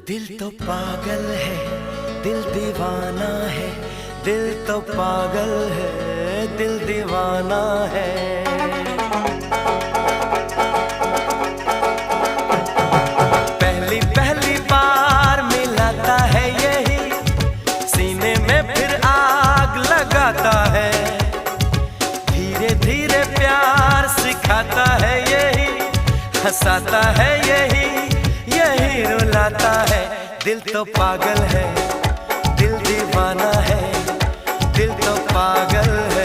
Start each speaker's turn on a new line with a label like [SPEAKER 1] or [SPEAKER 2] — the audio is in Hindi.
[SPEAKER 1] दिल तो पागल है, दिल दीवाना है। दिल तो पागल है, दिल दीवाना है। पहली पहली बार मिलाता है यही, सीने में फिर आग लगाता है। धीरे धीरे प्यार सिखाता है यही, हंसाता है यही, यही रुलाता है। दिल तो पागल है, दिल दीवाना है। दिल तो पागल है।